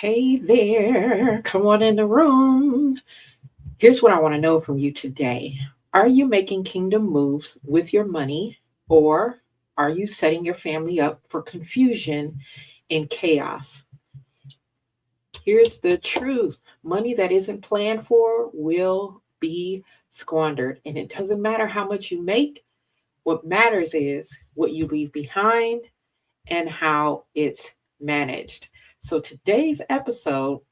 Hey there, come on in the room. Here's what I want to know from you today. Are you making kingdom moves with your money, or are you setting your family up for confusion and chaos? Here's the truth: money that isn't planned for will be squandered. And it doesn't matter how much you make, what matters is what you leave behind and how it's managed. So today's episode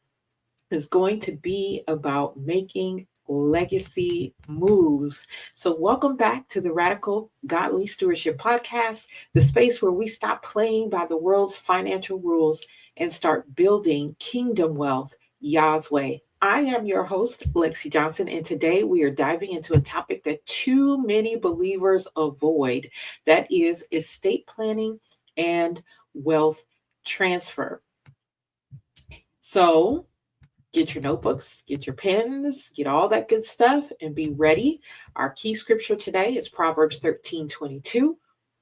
is going to be about making legacy moves. So, welcome back to the Radical Godly Stewardship Podcast, the space where we stop playing by the world's financial rules and start building kingdom wealth Yah's way. I am your host, Lexi Johnson, and today we are diving into a topic that too many believers avoid, that is estate planning and wealth transfer. So, get your notebooks, get your pens, get all that good stuff, and be ready. Our key scripture today is Proverbs 13:22.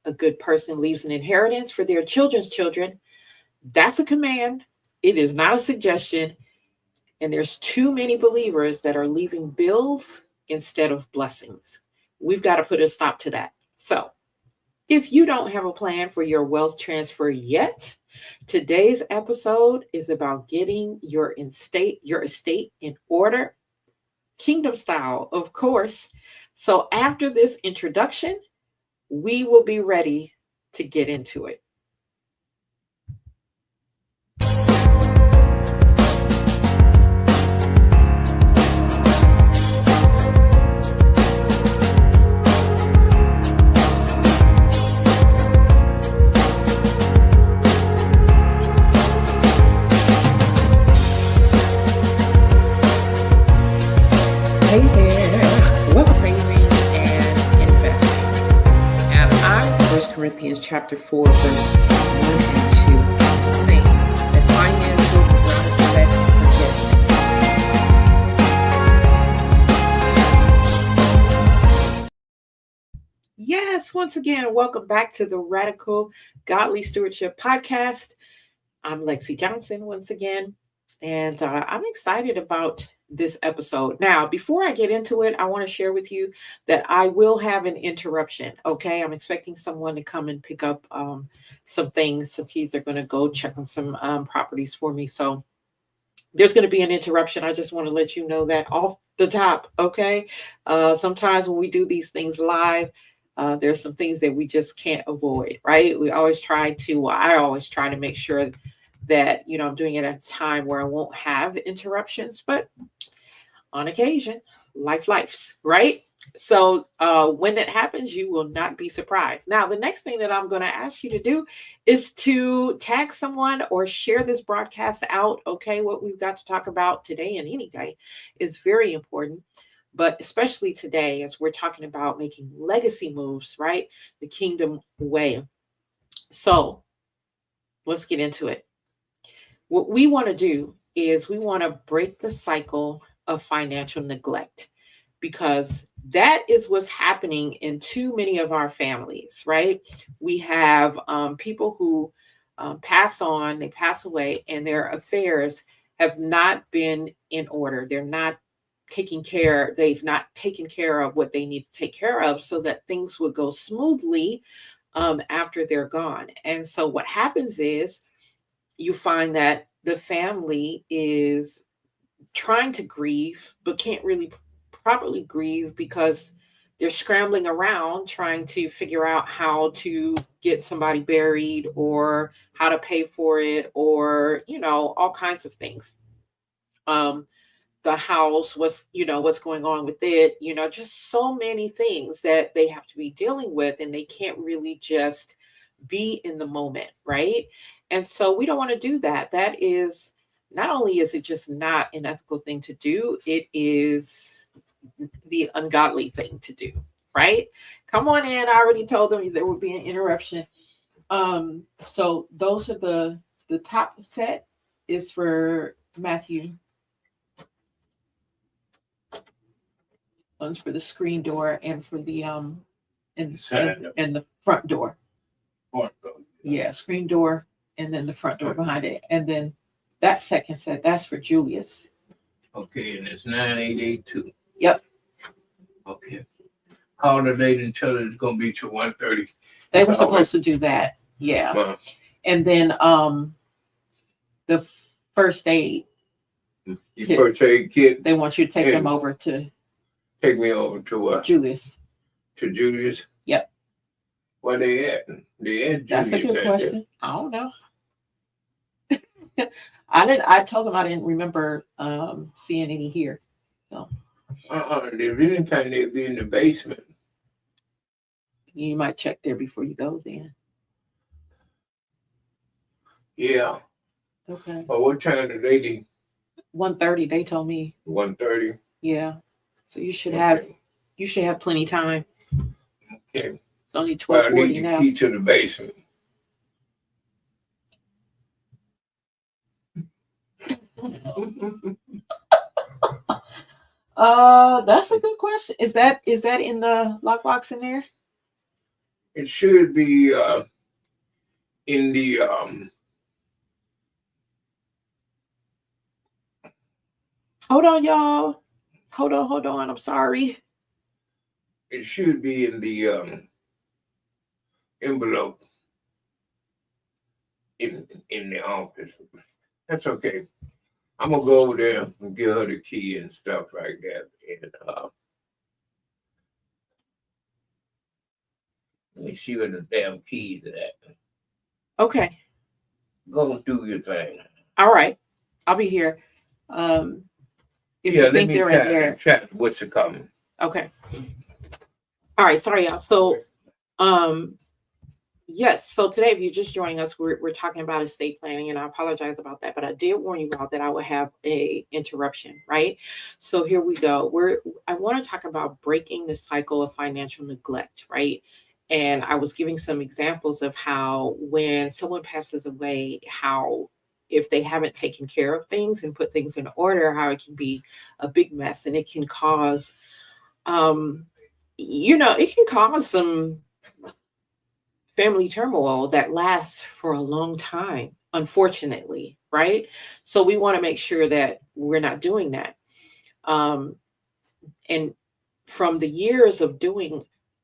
A good person leaves an inheritance for their children's children. That's a command. It is not a suggestion. And there's too many believers that are leaving bills instead of blessings. We've got to put a stop to that. So, if you don't have a plan for your wealth transfer yet, today's episode is about getting your estate in order, kingdom style, of course. So after this introduction, we will be ready to get into it. Hey there, wealth saving and investing. And I'm 1 Corinthians chapter 4, verse 1 and 2, saying that financial ground set. Yes, once again, welcome back to the Radical Godly Stewardship Podcast. I'm Lexi Johnson once again, and I'm excited about this episode. Now, before I get into it, I want to share with you that I will have an interruption. Okay, I'm expecting someone to come and pick up some things. Some keys. They're going to go check on some properties for me. So there's going to be an interruption. I just want to let you know that off the top. Okay, sometimes when we do these things live, there's some things that we just can't avoid, right? I always try to make sure that, I'm doing it at a time where I won't have interruptions, but on occasion, life's, right? So when that happens, you will not be surprised. Now, the next thing that I'm going to ask you to do is to tag someone or share this broadcast out. Okay, what we've got to talk about today and any day is very important. But especially today, as we're talking about making legacy moves, right? The kingdom way. So let's get into it. What we want to do is we want to break the cycle of financial neglect, because that is what's happening in too many of our families, right? We have people who pass away, and their affairs have not been in order. They've not taken care of what they need to take care of so that things would go smoothly after they're gone. And so what happens is you find that the family is trying to grieve, but can't really properly grieve because they're scrambling around trying to figure out how to get somebody buried or how to pay for it, or, all kinds of things. The house, what's going on with it, just so many things that they have to be dealing with, and they can't really just be in the moment, right? And so we don't want to do that. That is, not only is it just not an ethical thing to do, it is the ungodly thing to do, right? Come on in. I already told them there would be an interruption. So those are the top set is for Matthew. One's for the screen door and for the and the front door. Yeah, screen door and then the front door behind it. And then That second set, that's for Julius. Okay, and it's 9882. Yep. Okay. Call the lady and tell her it's gonna be till 1:30. They were supposed to do that. Yeah. And then the first aid. Your first aid kit. They want you to take them over to. Take me over to what? Julius. To Julius? Yep. Where they at? They at Julius. That's a good question. I don't know. I told them I didn't remember seeing any here. So. If anything, they'd be in the basement. You might check there before you go then. Yeah. Okay. But what time did they do? 1:30, they told me. 1:30. Yeah. So you should have plenty of time. Okay. It's only 12:40 I need the key to the basement. That's a good question. Is that in the lockbox in there? It should be in the Hold on, y'all. Hold on. I'm sorry. It should be in the envelope in the office. That's okay. I'm gonna go over there and give her the key and stuff like that. And let me see where the damn keys are at. Okay. Go do your thing. All right. I'll be here. If you think they're in there. Chat what's it coming. Okay. All right. Sorry, y'all. So yes. So today, if you're just joining us, we're talking about estate planning, and I apologize about that, but I did warn you all that I would have a interruption, right? So here we go. I want to talk about breaking the cycle of financial neglect, right? And I was giving some examples of how when someone passes away, how if they haven't taken care of things and put things in order, how it can be a big mess, and it can cause, it can cause some family turmoil that lasts for a long time, unfortunately, right? So we want to make sure that we're not doing that. And from the years of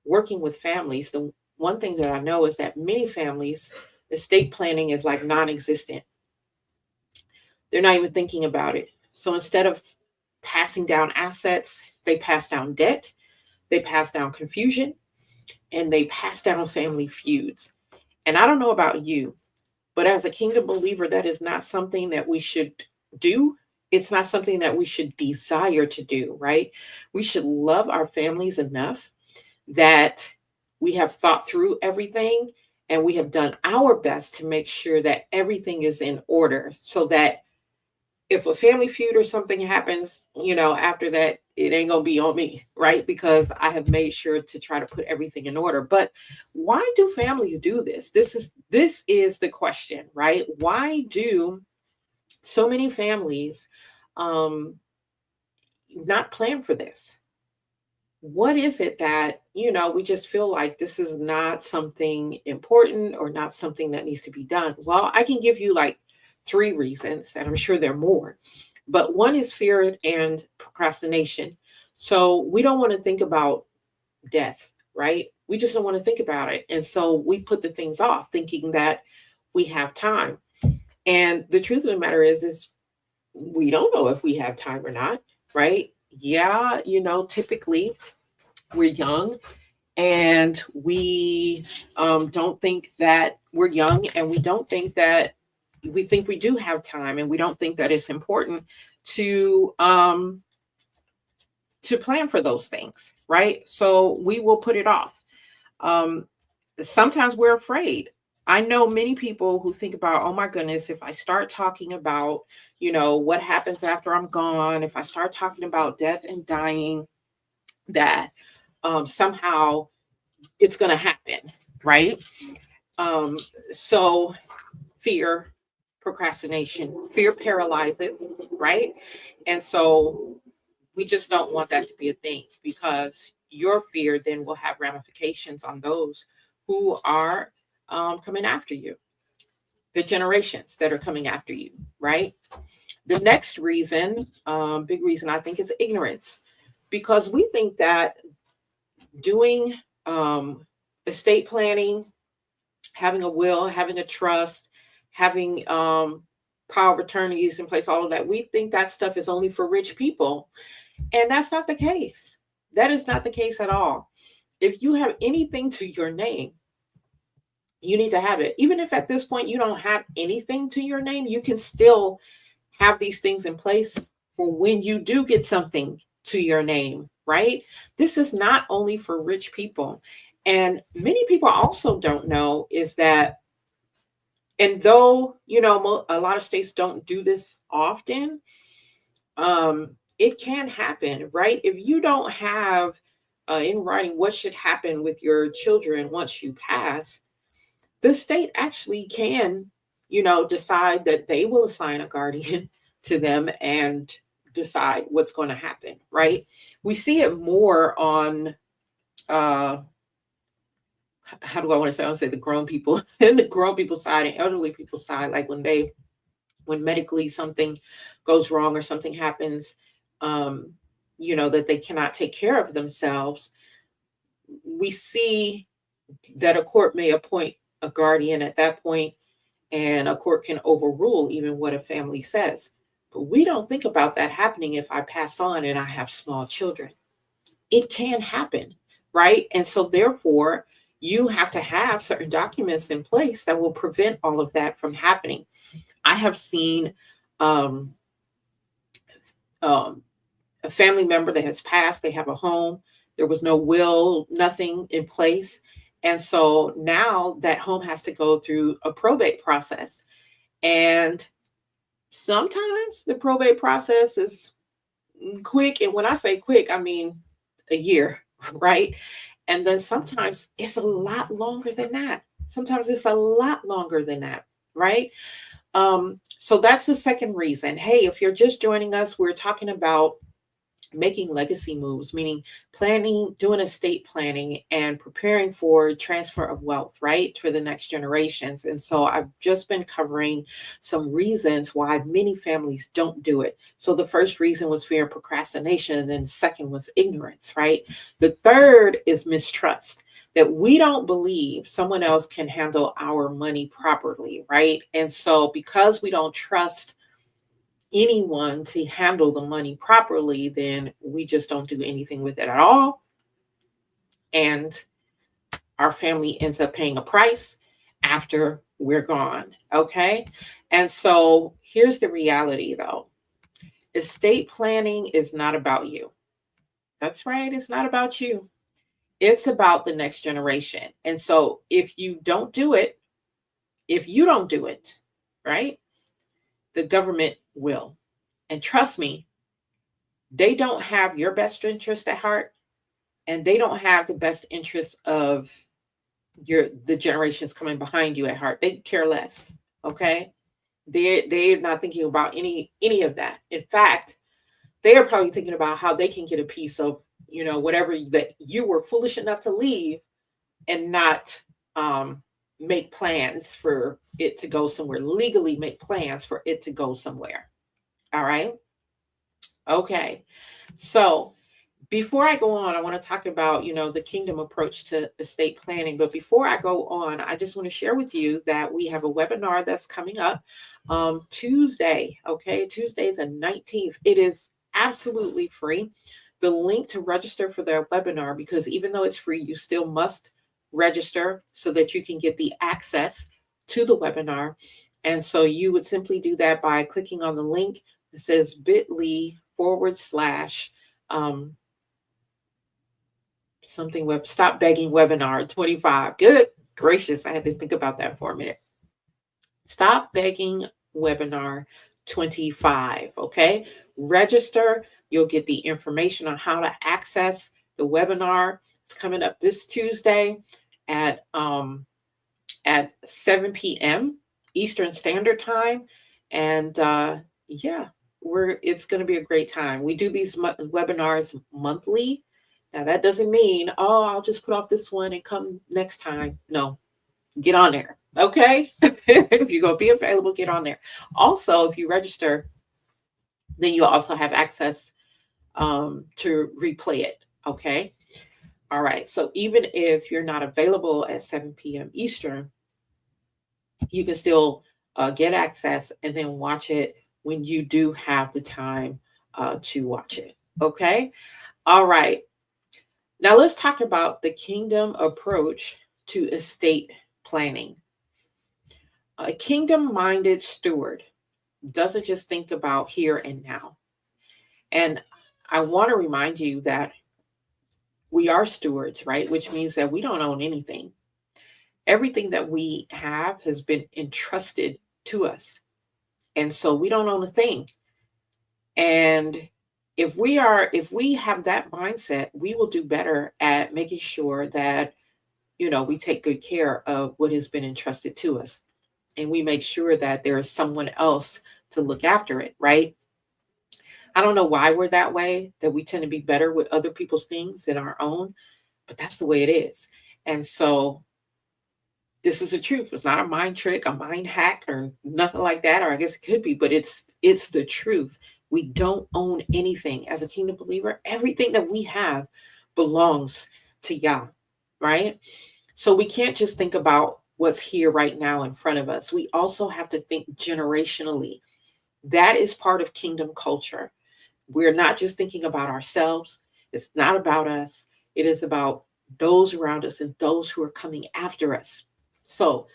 working with families, the one thing that I know is that many families, estate planning is like non-existent. They're not even thinking about it. So instead of passing down assets, they pass down debt, they pass down confusion, and they pass down family feuds. And I don't know about you, but as a kingdom believer, that is not something that we should do. It's not something that we should desire to do, right? We should love our families enough that we have thought through everything and we have done our best to make sure that everything is in order so that if a family feud or something happens, after that, it ain't going to be on me, right? Because I have made sure to try to put everything in order. But why do families do this? This is the question, right? Why do so many families not plan for this? What is it that, we just feel like this is not something important or not something that needs to be done? Well, I can give you like 3 reasons, and I'm sure there are more. But one is fear and procrastination. So we don't want to think about death, right? We just don't want to think about it. And so we put the things off thinking that we have time. And the truth of the matter is we don't know if we have time or not, right? Yeah, typically we're young and we don't think that we're young, and we don't think that we think we do have time, and we don't think that it's important to plan for those things, right? So we will put it off. Sometimes we're afraid. I know many people who think about, oh my goodness, if I start talking about, what happens after I'm gone, if I start talking about death and dying, that somehow it's going to happen, right? So fear, procrastination, fear paralyzes, right? And so we just don't want that to be a thing, because your fear then will have ramifications on those who are coming after you. the generations that are coming after you, right? The next reason, big reason, I think, is ignorance, because we think that doing estate planning, having a will, having a trust, having power of attorneys in place, all of that, we think that stuff is only for rich people. And that's not the case. That is not the case at all. If you have anything to your name, you need to have it. Even if at this point you don't have anything to your name, you can still have these things in place for when you do get something to your name, right? This is not only for rich people. And many people also don't know is that, and though, a lot of states don't do this often, it can happen, right? If you don't have in writing what should happen with your children once you pass, the state actually can, decide that they will assign a guardian to them and decide what's going to happen, right? We see it more on, how do I want to say? I want to say the grown people and the grown people side and elderly people side, like when medically something goes wrong or something happens, um, that they cannot take care of themselves. We see that a court may appoint a guardian at that point, and a court can overrule even what a family says. But we don't think about that happening if I pass on and I have small children. It can happen, right? And so, therefore, you have to have certain documents in place that will prevent all of that from happening. I have seen um, um, a family member that has passed, they have a home, there was no will, nothing in place. And so now that home has to go through a probate process. And sometimes the probate process is quick. And when I say quick, I mean a year, right? And then sometimes it's a lot longer than that. Sometimes it's a lot longer than that, right? So that's the second reason. Hey, if you're just joining us, we're talking about making legacy moves, meaning planning, doing estate planning and preparing for transfer of wealth, right, for the next generations. And so I've just been covering some reasons why many families don't do it. So the first reason was fear and procrastination, and then the second was ignorance, right? The third is mistrust, that we don't believe someone else can handle our money properly, right? And so because we don't trust anyone to handle the money properly, then we just don't do anything with it at all. And our family ends up paying a price after we're gone. Okay. And so here's the reality though, estate planning is not about you. That's right. It's not about you. It's about the next generation. And so if you don't do it, right, the government will. And trust me, they don't have your best interest at heart, and they don't have the best interest of the generations coming behind you at heart. They care less. Okay. They're not thinking about any of that. In fact, they are probably thinking about how they can get a piece of, whatever that you were foolish enough to leave, and not make plans for it to go somewhere, legally make plans for it to go somewhere. All right. Okay. So before I go on, I want to talk about, the kingdom approach to estate planning. But before I go on, I just want to share with you that we have a webinar that's coming up Tuesday. Okay. Tuesday, the 19th. It is absolutely free. The link to register for the webinar, because even though it's free, you still must register so that you can get the access to the webinar. And so you would simply do that by clicking on the link. It says bit.ly/ stop begging webinar 25. Good gracious, I had to think about that for a minute. Stop begging webinar 25. Okay. Register. You'll get the information on how to access the webinar. It's coming up this Tuesday at 7 p.m. Eastern Standard Time. And yeah, it's going to be a great time. We do these webinars monthly. Now that doesn't mean, oh, I'll just put off this one and come next time. No, get on there. Okay. If you're going to be available, get on there. Also, if you register, then you'll also have access to replay it. Okay. All right. So even if you're not available at 7 p.m. Eastern, you can still get access and then watch it when you do have the time to watch it. Okay. All right. Now let's talk about the kingdom approach to estate planning. A kingdom minded steward doesn't just think about here and now. And I want to remind you that we are stewards, right? Which means that we don't own anything. Everything that we have has been entrusted to us. And so we don't own a thing. And if we have that mindset, we will do better at making sure that, we take good care of what has been entrusted to us. And we make sure that there is someone else to look after it, right? I don't know why we're that way, that we tend to be better with other people's things than our own, but that's the way it is. And so this is the truth. It's not a mind trick, a mind hack, or nothing like that. Or I guess it could be, but it's the truth. We don't own anything. As a kingdom believer, everything that we have belongs to Yah, right? So we can't just think about what's here right now in front of us. We also have to think generationally. That is part of kingdom culture. We're not just thinking about ourselves. It's not about us. It is about those around us and those who are coming after us. So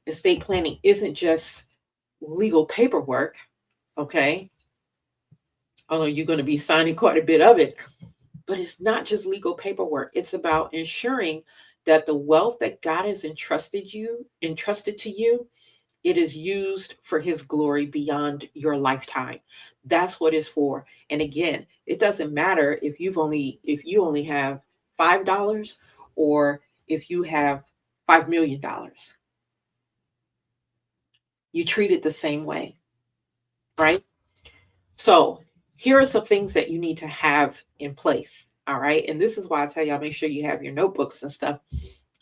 estate planning isn't just legal paperwork, okay? Although you're going to be signing quite a bit of it, but it's not just legal paperwork. It's about ensuring that the wealth that God has entrusted to you, it is used for his glory beyond your lifetime. That's what it's for. And again, it doesn't matter if you only have $5 or if you have $5 million. You treat it the same way, right? So here are some things that you need to have in place. All right. And this is why I tell y'all, make sure you have your notebooks and stuff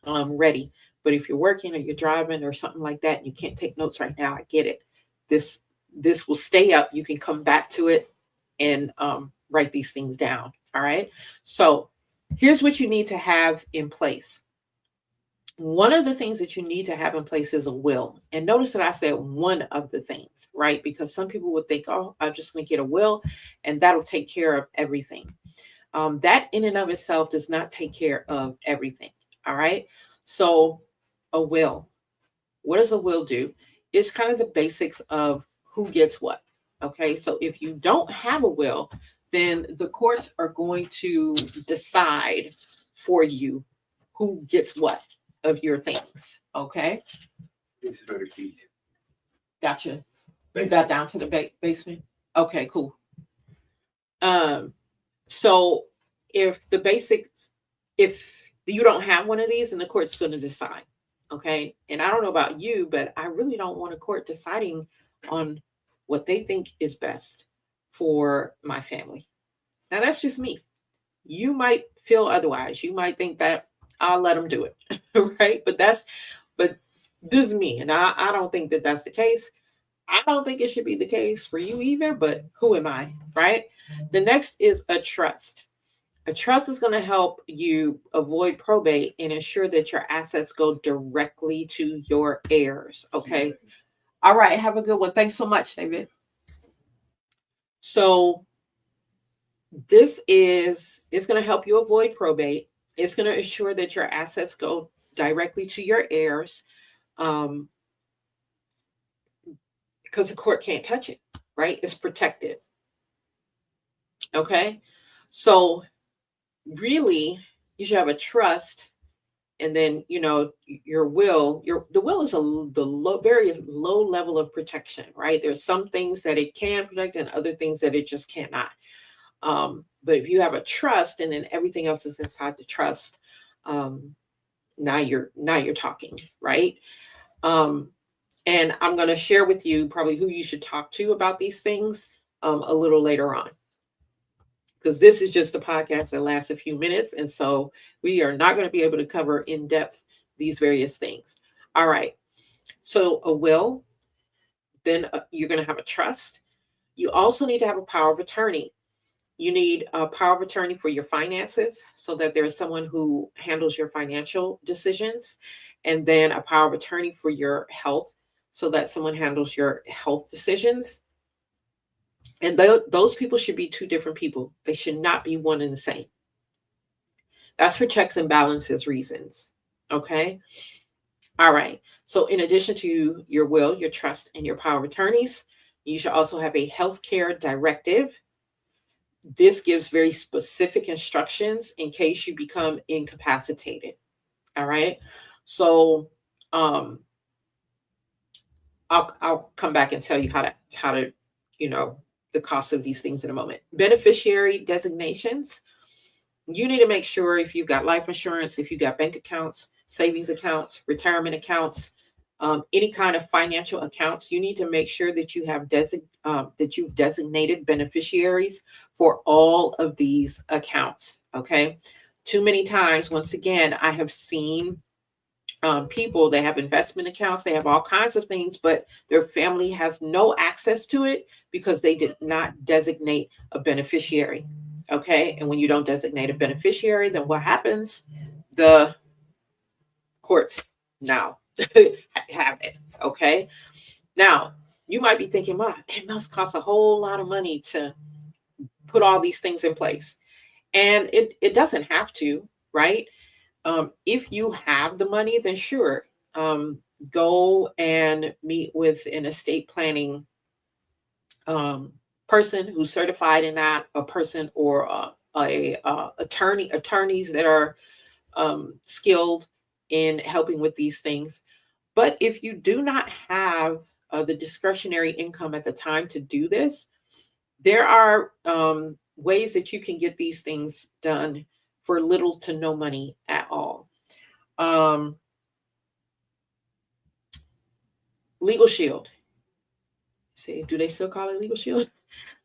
ready. But if you're working or you're driving or something like that, and you can't take notes right now, I get it. This will stay up. You can come back to it and write these things down. All right. So here's what you need to have in place. One of the things that you need to have in place is a will. And notice that I said one of the things, right? Because some people would think, oh, I'm just going to get a will and that'll take care of everything. That in and of itself does not take care of everything. All right. So a will, what does a will do? It's kind of the basics of who gets what. Okay. So if you don't have a will, then the courts are going to decide for you who gets what of your things. Okay. This is for the keys. Gotcha. You got down to the basement. Okay, cool. So if you don't have one of these, then the court's going to decide. Okay. And I don't know about you, but I really don't want a court deciding on what they think is best for my family. Now that's just me. You might feel otherwise. You might think that I'll let them do it. Right. But this is me. And I don't think that that's the case. I don't think it should be the case for you either, but who am I? Right. The next is a trust. A trust is going to help you avoid probate and ensure that your assets go directly to your heirs. Okay. All right. Have a good one. Thanks so much, David. So it's going to help you avoid probate. It's going to ensure that your assets go directly to your heirs, because the court can't touch it, right? It's protected. Okay. So really, you should have a trust, and then your will. The will is very low level of protection, right? There's some things that it can protect, and other things that it just cannot. But if you have a trust, and then everything else is inside the trust, now you're talking, right? And I'm going to share with you probably who you should talk to about these things a little later on, because this is just a podcast that lasts a few minutes. And so we are not going to be able to cover in depth these various things. All right. So a will, then you're going to have a trust. You also need to have a power of attorney. You need a power of attorney for your finances so that there's someone who handles your financial decisions, and then a power of attorney for your health so that someone handles your health decisions. And those people should be two different people. They should not be one and the same. That's for checks and balances reasons. Okay. All right. So, in addition to your will, your trust, and your power of attorneys, you should also have a healthcare directive. This gives very specific instructions in case you become incapacitated. All right. So, um, I'll come back and tell you how to you know the cost of these things in a moment. Beneficiary designations. You need to make sure if you've got life insurance, if you've got bank accounts, savings accounts, retirement accounts, any kind of financial accounts, you need to make sure that that you've designated beneficiaries for all of these accounts. Okay. Too many times, once again, I have seen people, they have investment accounts, they have all kinds of things, but their family has no access to it because they did not designate a beneficiary. Okay. And when you don't designate a beneficiary, then what happens? The courts now have it. Okay. Now, you might be thinking, wow, it must cost a whole lot of money to put all these things in place. And it doesn't have to, right? If you have the money, then sure, um, go and meet with an estate planning um, person who's certified in that, a person or attorneys that are skilled in helping with these things. But if you do not have the discretionary income at the time to do this, there are ways that you can get these things done for little to no money at all. Um, Legal Shield. See, do they still call it Legal Shield?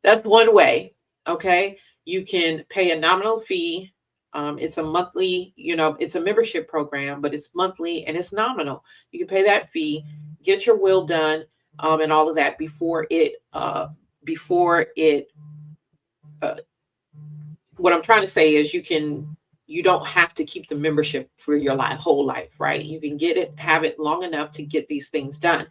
That's one way. Okay. You can pay a nominal fee. It's a monthly, it's a membership program, but it's monthly and it's nominal. You can pay that fee, get your will done, and all of that before it uh, what I'm trying to say is you don't have to keep the membership for your whole life, right? You can get it, have it long enough to get these things done.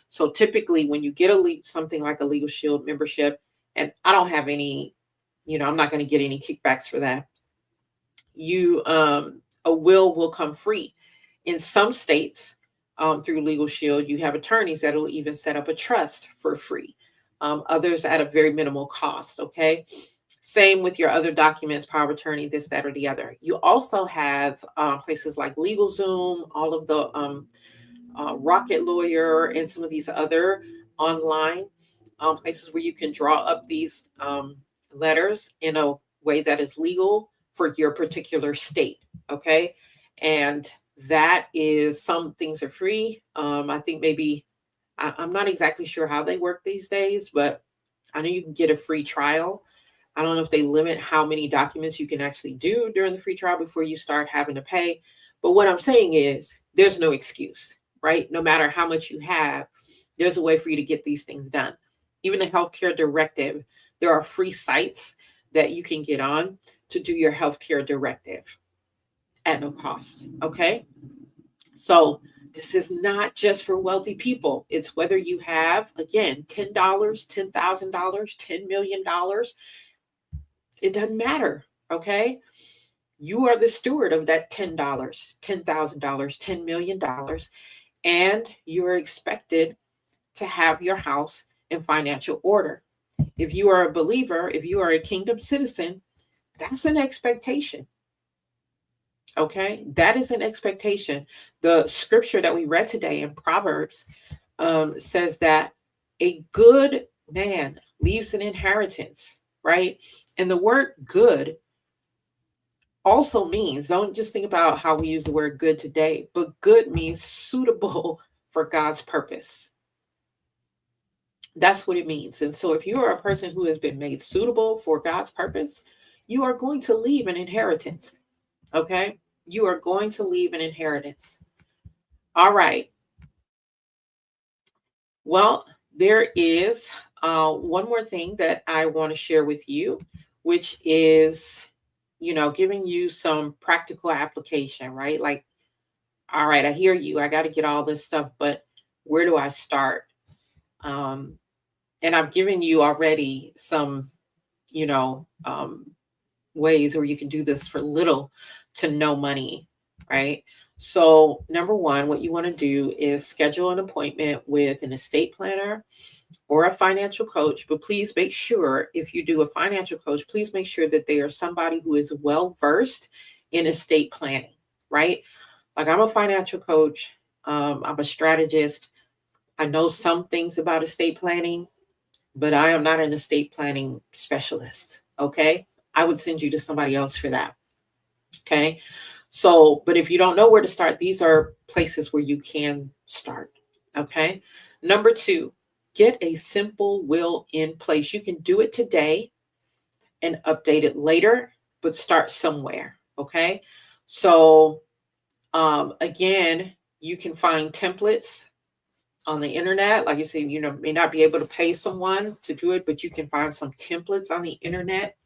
So typically when you get something like a Legal Shield membership, and I don't have any, I'm not going to get any kickbacks for that. A will come free. In some states, through Legal Shield, you have attorneys that will even set up a trust for free. Others at a very minimal cost. Okay. Same with your other documents, power of attorney, this, that, or the other. You also have places like LegalZoom, all of the Rocket Lawyer, and some of these other online places where you can draw up these letters in a way that is legal for your particular state. Okay. And that is, some things are free. I think maybe, I'm not exactly sure how they work these days, but I know you can get a free trial. I don't know if they limit how many documents you can actually do during the free trial before you start having to pay. But what I'm saying is there's no excuse, right? No matter how much you have, there's a way for you to get these things done. Even the healthcare directive, there are free sites that you can get on to do your healthcare directive at no cost. Okay. So this is not just for wealthy people. It's whether you have, again, $10, $10,000, $10 million. It doesn't matter. Okay. You are the steward of that $10, $10,000, $10 million, and you are expected to have your house in financial order. If you are a believer, if you are a kingdom citizen, that's an expectation. Okay. That is an expectation. The scripture that we read today in Proverbs says that a good man leaves an inheritance, right? And the word good also means, don't just think about how we use the word good today, but good means suitable for God's purpose. That's what it means. And so if you are a person who has been made suitable for God's purpose, you are going to leave an inheritance. Okay. You are going to leave an inheritance. All right. Well, there is one more thing that I want to share with you, which is, giving you some practical application, right? Like, all right, I hear you. I got to get all this stuff, but where do I start? Um, and I've given you already some, you know, um, ways where you can do this for little to no money, right? So, number one, what you want to do is schedule an appointment with an estate planner or a financial coach. But please make sure, if you do a financial coach, please make sure that they are somebody who is well versed in estate planning, right? Like, I'm a financial coach, I'm a strategist. I know some things about estate planning, but I am not an estate planning specialist. Okay. I would send you to somebody else for that. Okay. So, but if you don't know where to start, these are places where you can start. Okay. Number two, get a simple will in place. You can do it today and update it later, but start somewhere. Okay. So, again, you can find templates on the internet. Like I said, may not be able to pay someone to do it, but you can find some templates on the internet.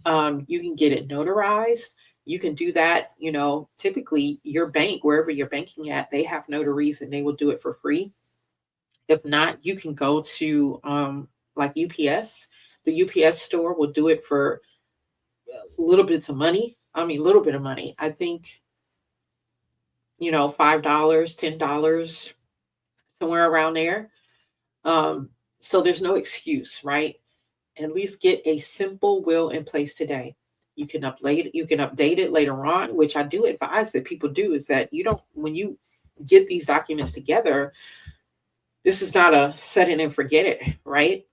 You can get it notarized. You can do that. Typically your bank, wherever you're banking at, they have notaries and they will do it for free. If not, you can go to like UPS. The UPS store will do it for little bits of money. I mean, little bit of money. I think, $5, $10, somewhere around there. Um, so there's no excuse, right? At least get a simple will in place today. You can update it later on, which I do advise that people do, is that you don't, when you get these documents together, this is not a set it and forget it, right?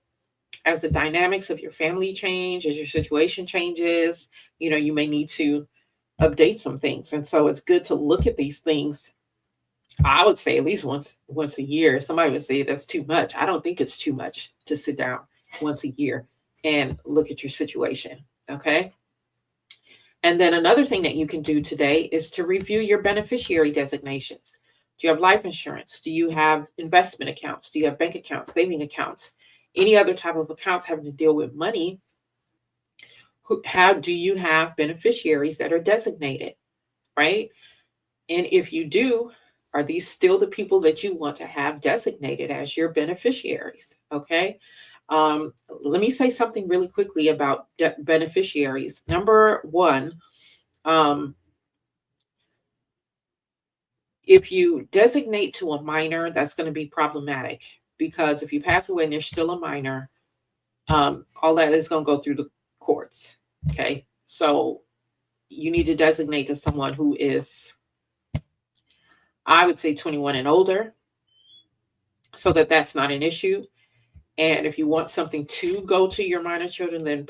As the dynamics of your family change, as your situation changes, you may need to update some things. And so it's good to look at these things. I would say at least once a year. Somebody would say that's too much. I don't think it's too much to sit down once a year and look at your situation. Okay. And then another thing that you can do today is to review your beneficiary designations. Do you have life insurance? Do you have investment accounts? Do you have bank accounts, saving accounts, any other type of accounts having to deal with money? How do you have beneficiaries that are designated, right? And if you do, are these still the people that you want to have designated as your beneficiaries? Okay. Let me say something really quickly about beneficiaries. Number one, um, if you designate to a minor, that's going to be problematic, because if you pass away and they're still a minor, all that is going to go through the courts. Okay. So you need to designate to someone who is, I would say, 21 and older, so that that's not an issue. And if you want something to go to your minor children, then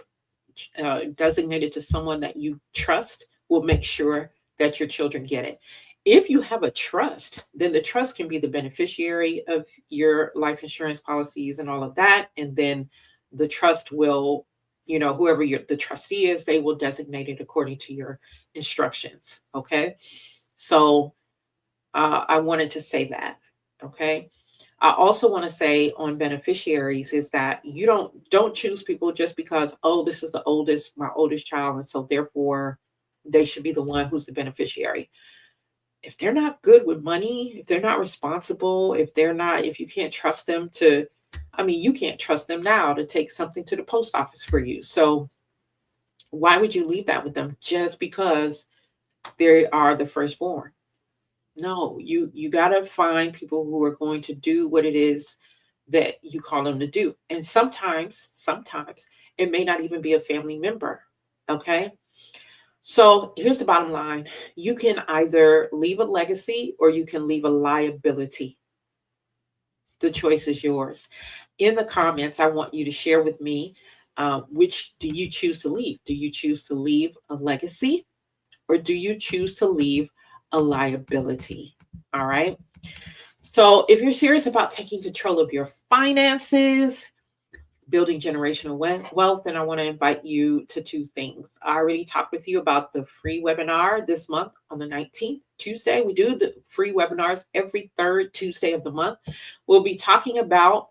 designate it to someone that you trust will make sure that your children get it. If you have a trust, then the trust can be the beneficiary of your life insurance policies and all of that. And then the trust will, whoever the trustee is, they will designate it according to your instructions. Okay. So I wanted to say that. Okay. I also want to say on beneficiaries is that you don't choose people just because, oh, this is my oldest child, and so therefore they should be the one who's the beneficiary. If they're not good with money, if they're not responsible, if you can't trust them to, I mean, you can't trust them now to take something to the post office for you. So why would you leave that with them just because they are the firstborn? No, you got to find people who are going to do what it is that you call them to do. And sometimes it may not even be a family member. Okay. So here's the bottom line. You can either leave a legacy or you can leave a liability. The choice is yours. In the comments, I want you to share with me, which do you choose to leave? Do you choose to leave a legacy, or do you choose to leave a liability? All right. So if you're serious about taking control of your finances, building generational wealth. And I want to invite you to two things. I already talked with you about the free webinar this month on the 19th, Tuesday. We do the free webinars every third Tuesday of the month. We'll be talking about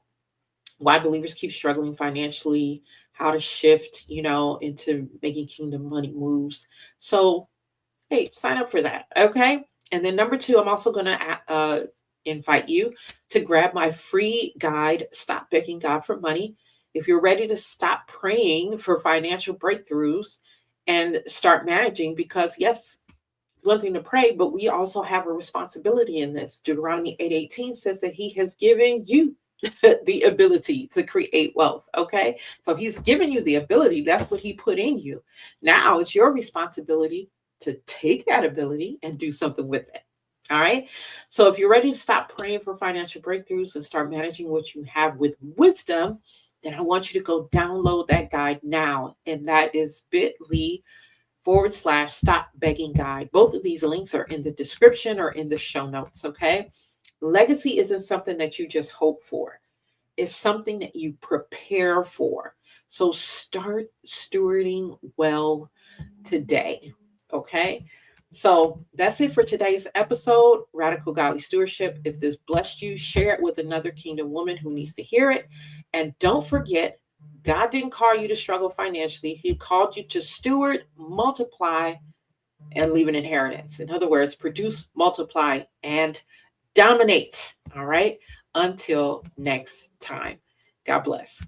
why believers keep struggling financially, how to shift, into making kingdom money moves. So, hey, sign up for that. Okay. And then number two, I'm also going to invite you to grab my free guide, Stop Begging God for Money. If you're ready to stop praying for financial breakthroughs and start managing, because yes, it's one thing to pray, but we also have a responsibility in this. Deuteronomy 8:18 says that he has given you the ability to create wealth. Okay. So he's given you the ability. That's what he put in you. Now it's your responsibility to take that ability and do something with it. All right. So if you're ready to stop praying for financial breakthroughs and start managing what you have with wisdom, then I want you to go download that guide now. And that is bit.ly/stop begging guide. Both of these links are in the description or in the show notes. Okay. Legacy isn't something that you just hope for. It's something that you prepare for. So start stewarding well today. Okay. So that's it for today's episode, Radical Godly Stewardship. If this blessed you, share it with another kingdom woman who needs to hear it. And don't forget, God didn't call you to struggle financially. He called you to steward, multiply, and leave an inheritance. In other words, produce, multiply, and dominate. All right. Until next time. God bless.